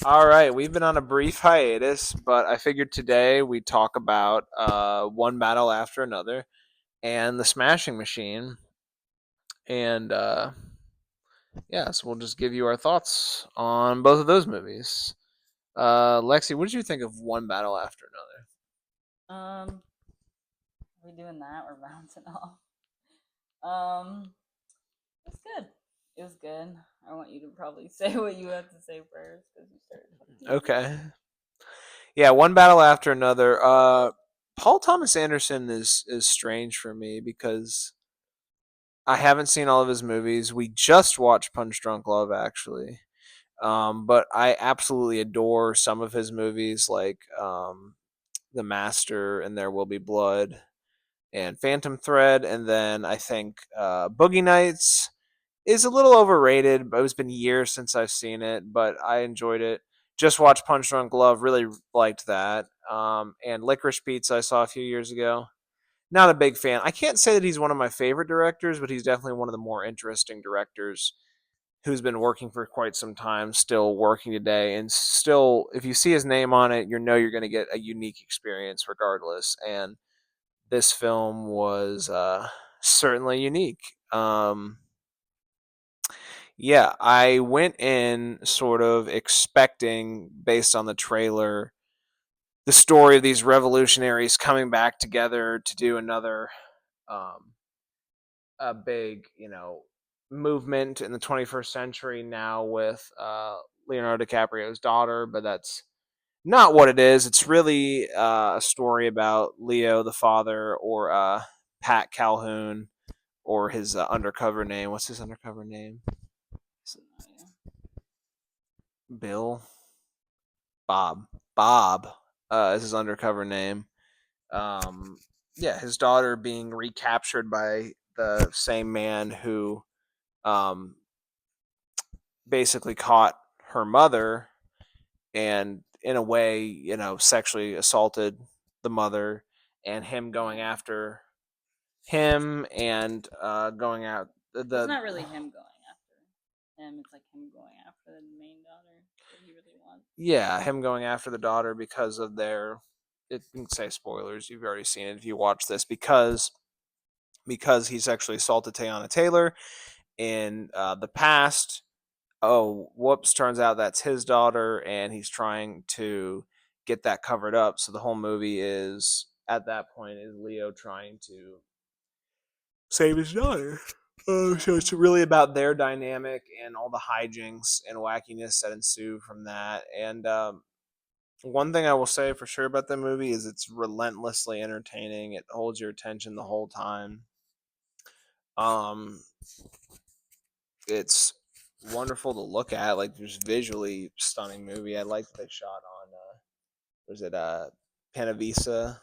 All right, we've been on a brief hiatus, but I figured today we'd talk about one battle after another and the Smashing Machine. And yeah, so we'll just give you our thoughts on both of those movies. Lexi, what did you think of One Battle After Another? Are we doing that or bouncing off? Um, it's good. It was good. I want you to probably say what you have to say first because you started talking about it. Okay. Yeah, One Battle After Another. Paul Thomas Anderson is strange for me because I haven't seen all of his movies. We just watched Punch Drunk Love, actually. But I absolutely adore some of his movies, like The Master and There Will Be Blood and Phantom Thread. And then I think Boogie Nights is a little overrated. But it's been years since I've seen it, but I enjoyed it. Just watched Punch Drunk Love, really liked that. And Licorice Pizza I saw a few years ago. Not a big fan. I can't say that he's one of my favorite directors, but he's definitely one of the more interesting directors who's been working for quite some time, still working today, and still, if you see his name on it, you know you're going to get a unique experience regardless. And this film was certainly unique. Yeah, I went in sort of expecting, based on the trailer, the story of these revolutionaries coming back together to do another um, a big, movement in the 21st century now with Leonardo DiCaprio's daughter, but that's not what it is. It's really a story about Leo, the father, or Pat Calhoun, or his undercover name. What's his undercover name? No, Bill? Bob. Bob is his undercover name. Um, yeah, his daughter being recaptured by the same man who um, basically caught her mother and in a way, sexually assaulted the mother, and him going yeah. after him and going out It's the not really him going after him. It's like him going after the main daughter that he really wants. yeah, him going after the daughter because of their, it didn't say spoilers, you've already seen it if you watch this, because he sexually assaulted Tayana Taylor in the past. Oh, whoops, turns out that's his daughter, and he's trying to get that covered up. So the whole movie is, at that point, is Leo trying to save his daughter. So Yeah. it's really about their dynamic and all the hijinks and wackiness that ensue from that. And one thing I will say for sure about the movie is it's relentlessly entertaining. It holds your attention the whole time. Um, it's wonderful to look at, like just visually stunning movie. I like that they shot on was it Panavista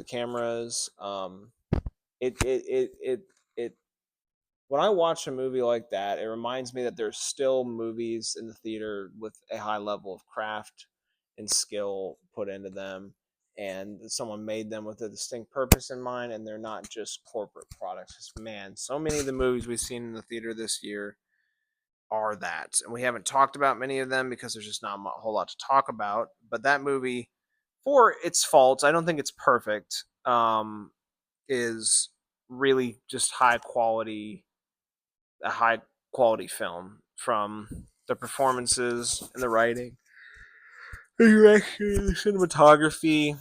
cameras. It when I watch a movie like that, it reminds me that there's still movies in the theater with a high level of craft and skill put into them, and someone made them with a distinct purpose in mind, and they're not just corporate products. Man, so many of the movies we've seen in the theater this year are that. And we haven't talked about many of them because there's just not a whole lot to talk about. But that movie, for its faults, I don't think it's perfect, is really just a high quality film from the performances and the writing, the direction, the cinematography.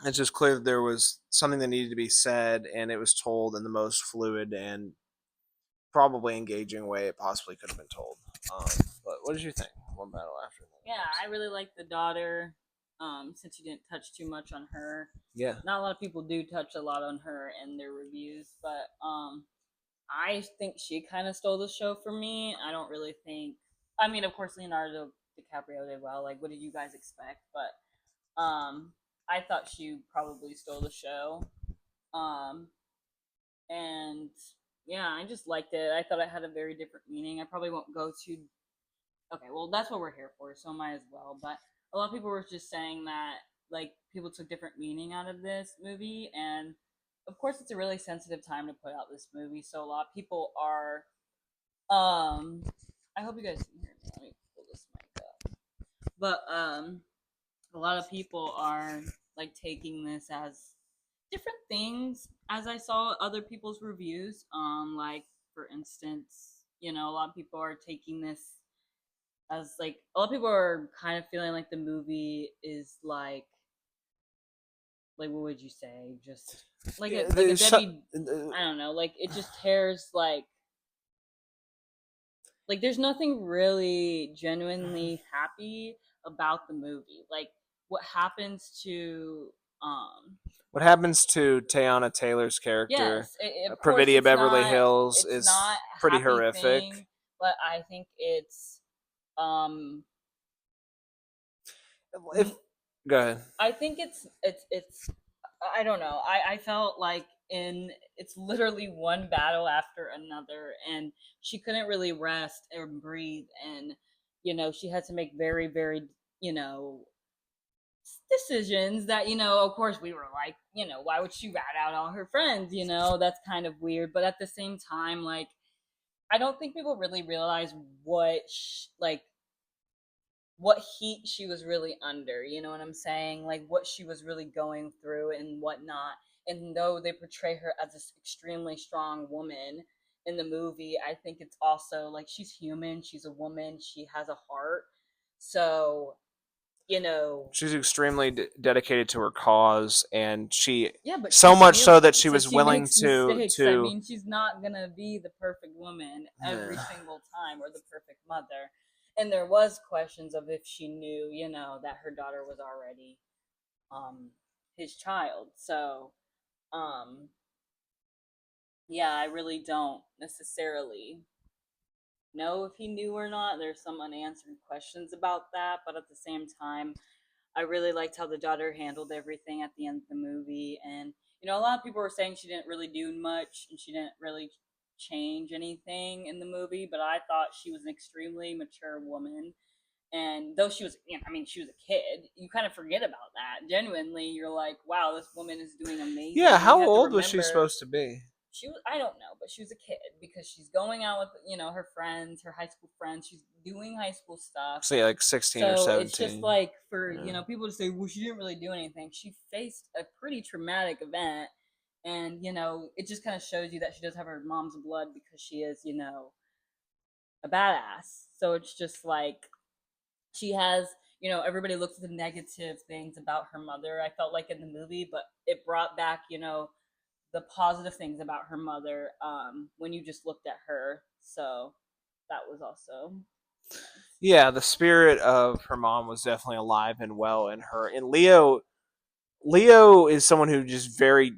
It's just clear that there was something that needed to be said, and it was told in the most fluid and probably engaging way it possibly could have been told. Um, but what did you think? One battle after Yeah, another. I really like the daughter. Since you didn't touch too much on her, Yeah. not a lot of people do touch a lot on her in their reviews, but I think she kind of stole the show for me. I don't really think. I mean, of course, Leonardo DiCaprio did well. Like, what did you guys expect? But I thought she probably stole the show. Um, and yeah, I just liked it. I thought it had a very different meaning. I probably won't go too. Okay, well, that's what we're here for, so might as well. But a lot of people were just saying that like people took different meaning out of this movie, and of course, it's a really sensitive time to put out this movie. So a lot of people are. I hope you guys can hear me. But a lot of people are like taking this as different things as I saw other people's reviews. Like for instance, a lot of people are taking this as like a lot of people are kind of feeling like the movie is like what would you say? Just Yeah, like a there's Debbie, I don't know, like it just tears like there's nothing really genuinely happy about the movie. Like what happens to um what happens to Teyana Taylor's character, yes, of course Pravidia Beverly Hills, it's is not a pretty happy horrific. thing, but I think it's um If go ahead. I think it's I don't know. I felt like in it's literally one battle after another, and she couldn't really rest or breathe, and she had to make very very you know decisions that of course we were like why would she rat out all her friends, that's kind of weird, but at the same time like I don't think people really realize like what heat she was really under, you know what I'm saying? Like what she was really going through and whatnot. And though they portray her as this extremely strong woman in the movie, I think it's also like she's human, she's a woman, she has a heart. So, you know, She's extremely dedicated to her cause, and she yeah, but so she's much so human. that she So was she willing makes to mistakes. I mean, she's not going to be the perfect woman every single time or the perfect mother. And there was questions of if she knew, that her daughter was already um his child. So, um yeah, I really don't necessarily know if he knew or not. There's some unanswered questions about that, but at the same time, I really liked how the daughter handled everything at the end of the movie. And, a lot of people were saying she didn't really do much and she didn't really change anything in the movie, but I thought she was an extremely mature woman. And though she was, I mean, she was a kid, you kind of forget about that. Genuinely, you're like, wow, this woman is doing Yeah, amazing. And how you have to old was she remember supposed to be? she was, I don't know, but she was a kid because she's going out with her friends, her high school friends. She's doing high school stuff. Say like 16 or So it's just 17. like for Yeah. people to say, well, she didn't really do anything. She faced a pretty traumatic event, and it just kind of shows you that she does have her mom's blood because she is a badass. So it's just like she has everybody looks at the negative things about her mother. I felt like in the movie, but it brought back the positive things about her mother when you just looked at her. So that was also nice. Yeah, the spirit of her mom was definitely alive and well in her. And Leo is someone who just very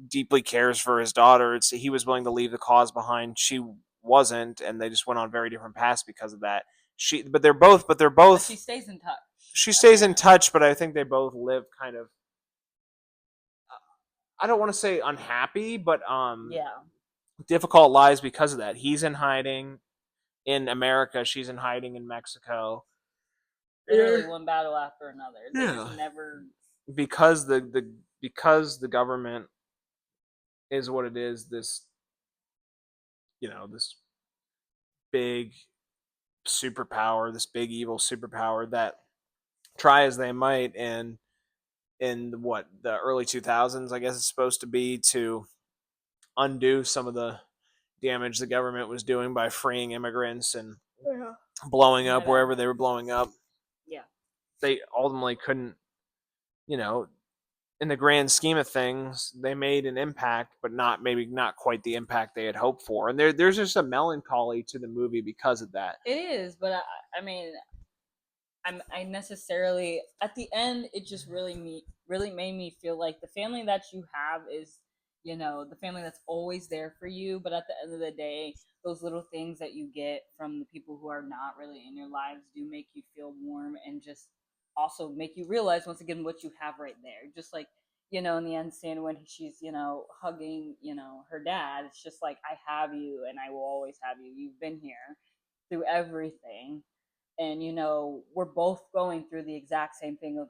deeply cares for his daughter. He was willing to leave the cause behind. She wasn't, and they just went on very different paths because of that. They're But she both. stays in touch, She stays in apparently. touch, but I think they both live kind of. I don't want to say unhappy, but Yeah. difficult lives because of that. He's in hiding in America. She's in hiding in Mexico. Literally one battle after another. They just Yeah, never. because the government is what it is. This big superpower, this big evil superpower that try as they might, and in what the early 2000s, I guess it's supposed to be, to undo some of the damage the government was doing by freeing immigrants and Yeah. blowing up Never. wherever they were blowing up. Yeah. They ultimately couldn't, you know, in the grand scheme of things, they made an impact, but not quite the impact they had hoped for. And there's just a melancholy to the movie because of that. It is, but I mean, I necessarily at the end it just really made me feel like the family that you have is the family that's always there for you, but at the end of the day those little things that you get from the people who are not really in your lives do make you feel warm and just also make you realize once again what you have right there, just like in the end scene when she's hugging her dad, it's just like I have you and I will always have you, you've been here through everything. And we're both going through the exact same thing of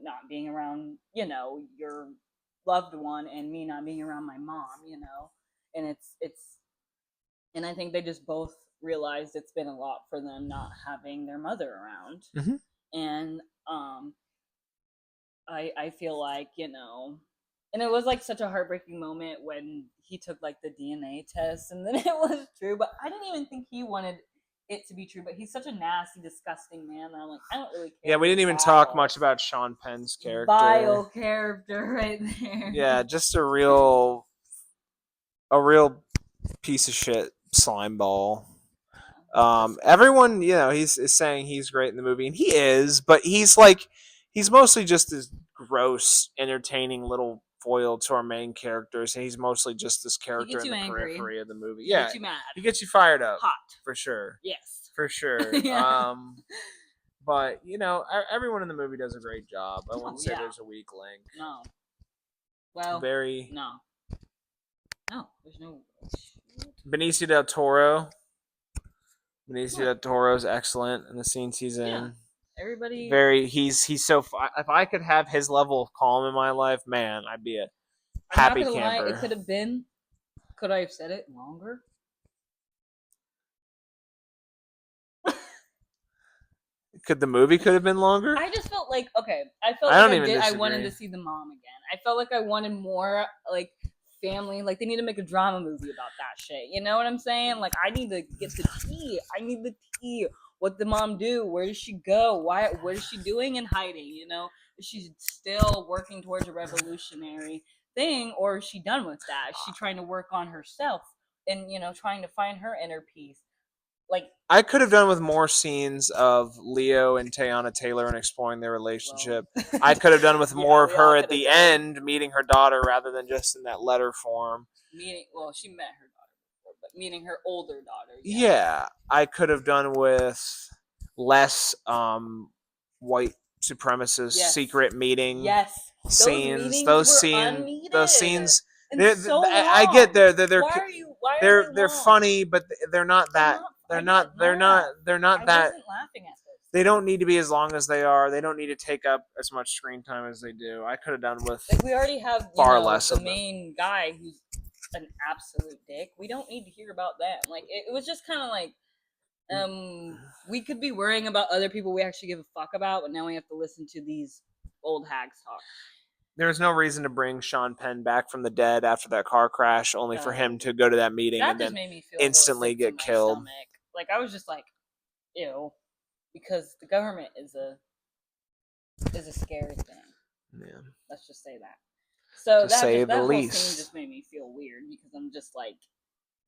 not being around your loved one and me not being around my mom, and it's and I think they just both realized it's been a lot for them not having their mother around. Mm-hmm. and um, I feel like, you know, and it was like such a heartbreaking moment when he took like the DNA test and then it was true. But I didn't even think he wanted it to be true. But he's such a nasty, disgusting man that I'm like, I don't really Yeah, care. we He's didn't even talk vile, much about Sean Penn's character. vile character right there. Yeah, just a real piece of shit slime ball. Everyone, is saying he's great in the movie, and he is, but he's mostly just this gross, entertaining little foil to our main characters, and he's mostly just this He character gets in you the angry. periphery of the movie. He Yeah, gets you mad. he gets you fired up, Hot. for sure, Yes. for sure. Yeah. But everyone in the movie does a great job. I wouldn't say Yeah. there's a weak link. No. Well. Very No. No. There's no. Benicio del Toro. What? Del Toro's excellent in the scenes he's in. Yeah. Everybody. Very, he's so. If I could have his level of calm in my life, man, I'd be a I'm not happy gonna lie. It camper. could have been. Could I have said it longer? Could the movie could have been longer? I just felt like okay. I felt I like don't even I disagree. wanted to see the mom again. I felt like I wanted more like family. Like they need to make a drama movie about that shit. You know what I'm saying? Like I need to get the tea. I need the tea. What did the mom do? Where does she go? Why? What is she doing in hiding? You know, is she still working towards a revolutionary thing, or is she done with that? Is she trying to work on herself and trying to find her inner peace? Like I could have done with more scenes of Leo and Teyana Taylor and exploring their relationship. well, I could have done with more of we all her at could the have done. end meeting her daughter rather than just in that letter form. Meeting, well, she met her daughter before, but meeting her older daughter. Yeah, I could have done with less white supremacist Yes. secret meeting Yes. scenes. Those scenes. And so long. I get they're Why are they're long? funny, but they're not that. I They're not I that. wasn't laughing at this. They don't need to be as long as they are. They don't need to take up as much screen time as they do. I could have done with Like we already have far less the of them. main guy who's an absolute dick. We don't need to hear about that. Like it was just kind of like we could be worrying about other people we actually give a fuck about, but now we have to listen to these old hags talk. There's no reason to bring Sean Penn back from the dead after that car crash, only for him to go to that meeting That and just then made me feel instantly get killed. Stomach. Like I was just like, ew, because the government is a scary thing. Yeah. Let's just say that. So that whole least. scene just made me feel weird because I'm just like,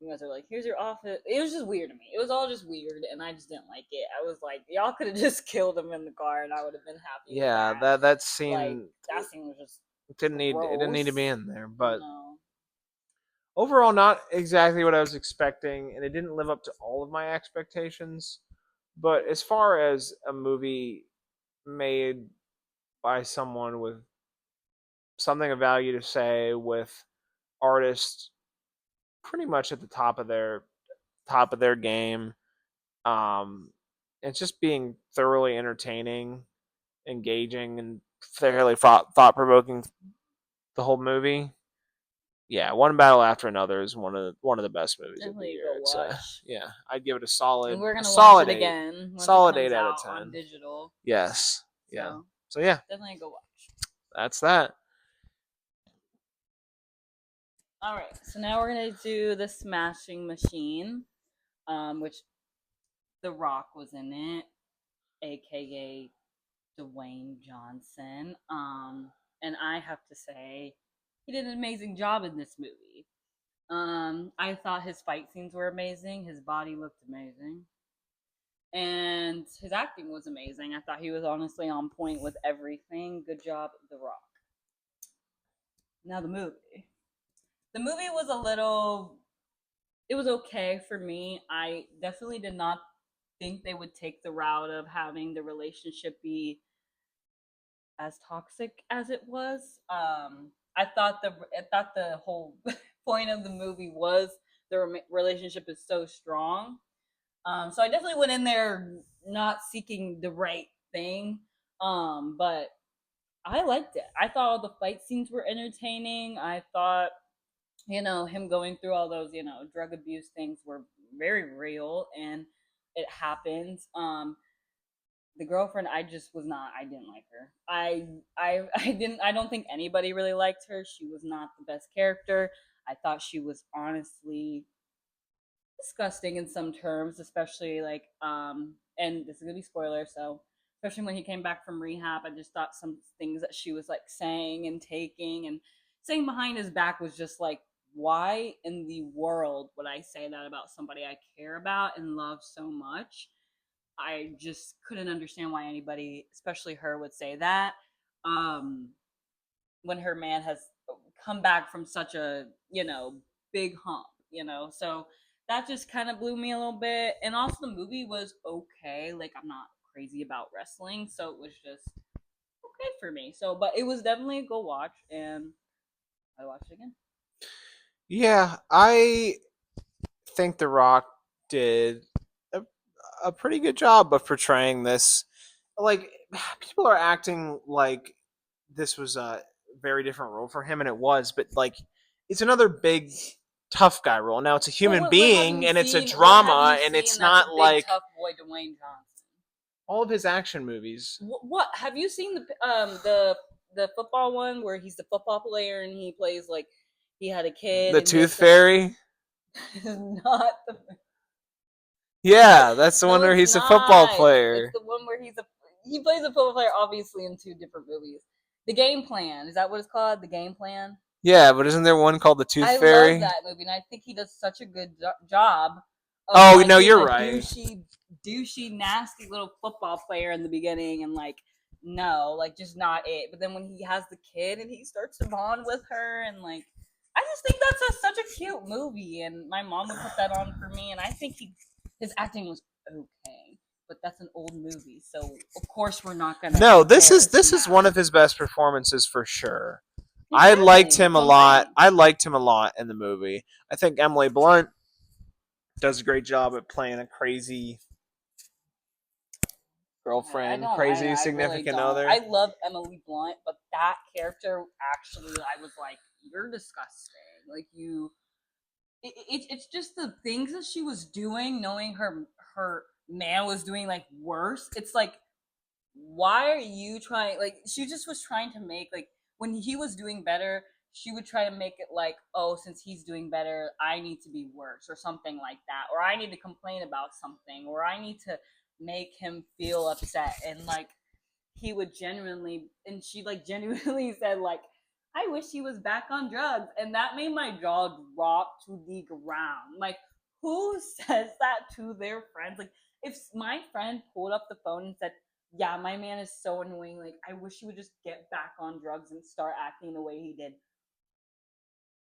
you guys are like, here's your office. It was just weird to me. It was all just weird, and I just didn't like it. I was like, y'all could have just killed him in the car, and I would have been happy. Yeah, with that scene. Like, that scene was just it didn't need to be in there, but no. Overall, not exactly what I was expecting, and it didn't live up to all of my expectations. But as far as a movie made by someone with something of value to say, with artists pretty much at the top of their game, it's just being thoroughly entertaining, engaging, and fairly thought provoking. The whole movie. Yeah, one battle after another is one of the best movies Definitely of the year. Yeah, I'd give it a solid. And we're gonna solid watch it 8. again. Solid 8 out of 10 on digital. Yes. Yeah. So yeah, definitely go watch. That's that. All right, so now we're gonna do the Smashing Machine, which The Rock was in it, aka Dwayne Johnson. And I have to say, he did an amazing job in this movie. I thought his fight scenes were amazing. His body looked amazing. And his acting was amazing. I thought he was honestly on point with everything. Good job, The Rock. Now the movie. The movie was it was okay for me. I definitely did not think they would take the route of having the relationship be as toxic as it was. I thought the whole point of the movie was the relationship is so strong. So I definitely went in there not seeking the right thing. But I liked it. I thought all the fight scenes were entertaining. I thought, him going through all those, drug abuse things were very real and it happened. the girlfriend, I just was not. I didn't like her. I didn't. I don't think anybody really liked her. She was not the best character. I thought she was honestly disgusting in some terms, especially like and this is gonna be spoiler, so especially when he came back from rehab, I just thought some things that she was like saying and taking and saying behind his back was just like, why in the world would I say that about somebody I care about and love so much? I just couldn't understand why anybody, especially her, would say that. Um, when her man has come back from such a big hump, so that just kind of blew me a little bit. And also the movie was okay. Like, I'm not crazy about wrestling, so it was just okay for me. So but it was definitely a go watch, and I watched it again. Yeah, I think The Rock did a, a pretty good job of portraying this. Like, people are acting like this was a very different role for him, and it was, but like, it's another big tough guy role. Now it's a Well, human what have being, you and it's a seen? What have drama, you and it's seen that's a not big like tough boy, Dwayne Johnson? all of his action movies. What have you seen the football one where he's the football player and he plays like he had a kid The and he Tooth has to Fairy. not the Yeah, that's the one no, where it's he's a football not. It's player. the one where he plays a football player, obviously in two different movies. The Game Plan, is that what it's called? The Game Plan. Yeah, but isn't there one called The Tooth I love Fairy? that movie, and I think he does such a good job of Oh like no, being you're a right. douchey, nasty little football player in the beginning, and like no, like just not it. But then when he has the kid and he starts to bond with her, and like I just think that's such a cute movie, and my mom would put that on for me, and I think his acting was okay. But that's an old movie, so of course we're not gonna No, compare to this is one now. of his best performances for sure. I liked Exactly, him that's a what I'm lot. saying. I liked him a lot in the movie. I think Emily Blunt does a great job at playing a crazy I girlfriend, don't. crazy I really significant don't. I other. love Emily Blunt, but that character actually, I was like, you're disgusting. Like you, it's just the things that she was doing, knowing her man was doing like worse. It's like, why are you trying? Like she just was trying to make like when he was doing better. She would try to make it like, oh, since he's doing better, I need to be worse or something like that. Or I need to complain about something. Or I need to make him feel upset. And like, he would genuinely, and she like genuinely said, like, I wish he was back on drugs. And that made my jaw drop to the ground. Like, who says that to their friends? Like, if my friend pulled up the phone and said, yeah, my man is so annoying. Like, I wish he would just get back on drugs and start acting the way he did.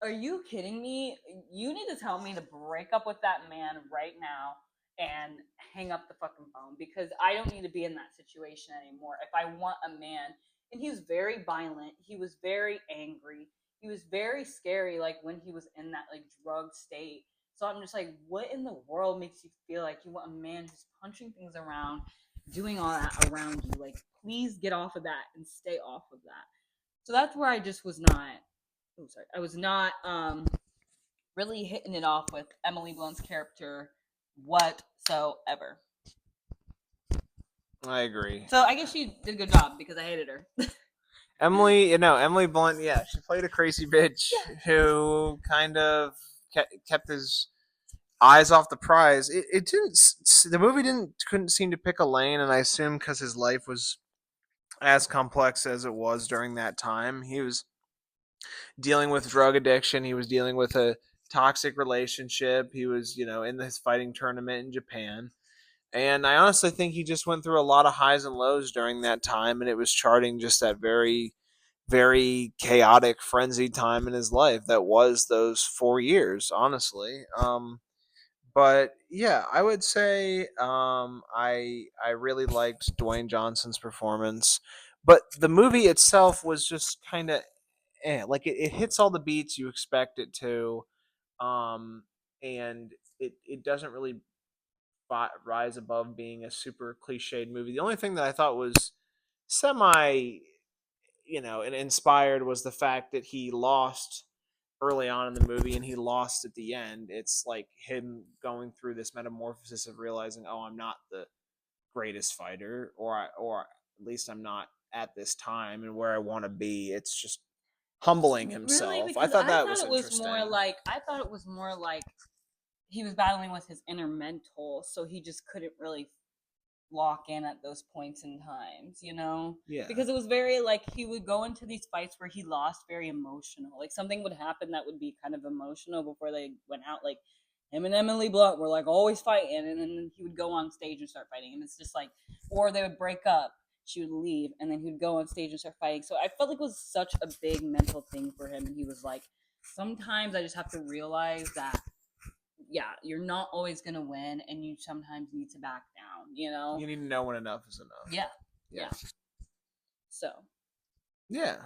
Are you kidding me? You need to tell me to break up with that man right now and hang up the fucking phone because I don't need to be in that situation anymore. If I want a man, and he was very violent, he was very angry, he was very scary, like when he was in that like drug state. So I'm just like, what in the world makes you feel like you want a man who's punching things around, doing all that around you? Like, please get off of that and stay off of that. So that's where I just was not. Oh, sorry. I was not really hitting it off with Emily Blunt's character whatsoever. I agree. So I guess she did a good job because I hated her. Emily Blunt. Yeah, she played a crazy bitch Yeah. who kind of kept his eyes off the prize. It didn't. The movie didn't couldn't seem to pick a lane, and I assume because his life was as complex as it was during that time. He was dealing with drug addiction. He was dealing with a toxic relationship. He was, in this fighting tournament in Japan. And I honestly think he just went through a lot of highs and lows during that time, and it was charting just that very, very chaotic, frenzied time in his life that was those 4 years, honestly. But yeah, I would say I really liked Dwayne Johnson's performance, but the movie itself was just kind of like it hits all the beats you expect it to, um, and it doesn't really rise above being a super cliched movie. The only thing that I thought was semi, and inspired was the fact that he lost early on in the movie and he lost at the end. It's like him going through this metamorphosis of realizing, oh, I'm not greatest fighter, or at least I'm not at this time and where I want to be. It's just humbling Really, himself. I because thought I that thought was it was more interesting. like he was battling with his inner mental, so he just couldn't really lock in at those points in times, you know? Yeah. Because it was very like he would go into these fights where he lost very emotional. Like something would happen that would be kind of emotional before they went out. Like him and Emily Blunt were like always fighting, and then he would go on stage and start fighting. And it's just like, or they would break up, she would leave, and then he would go on stage and start fighting. So I felt like it was such a big mental thing for him. And he was like, sometimes I just have to realize that yeah, you're not always gonna win, and you sometimes need to back down. You know? You need to know when enough is enough. Yeah, yeah. So Yeah.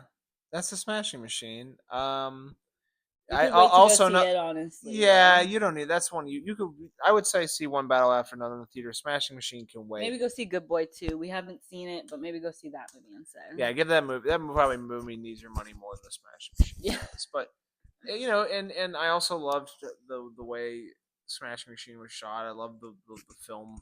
That's the Smashing Machine. we I could wait to also go see know. it. Honestly, Yeah, though. you don't need. That's one you could. I would say see one battle after another in the theater. Smashing Machine can wait. Maybe go see Good Boy too. We haven't seen it, but maybe go see that movie instead. Yeah, give that movie. That probably movie needs your money more than the Smashing Machine Yeah. does. But and I also loved the way Smashing Machine was shot. I love the film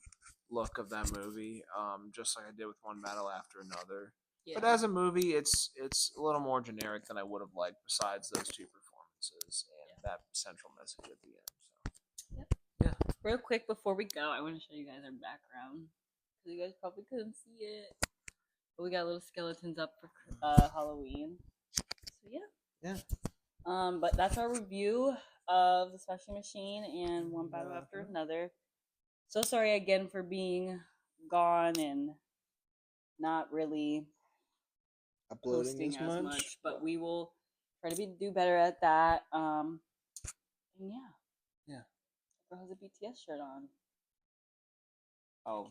look of that movie. Just like I did with One Battle After Another. Yeah. But as a movie, it's a little more generic than I would have liked. Besides those two performances and that central message at the end. So. Yep. Yeah. Real quick before we go, I want to show you guys our background because you guys probably couldn't see it, but we got little skeletons up for Halloween. So yeah. Yeah. But that's our review of the Smashing Machine and One Battle After Another. So sorry again for being gone and not really Uploading posting as much, but we will try to do better at that. And yeah, Yeah. girl has a BTS shirt on. Oh.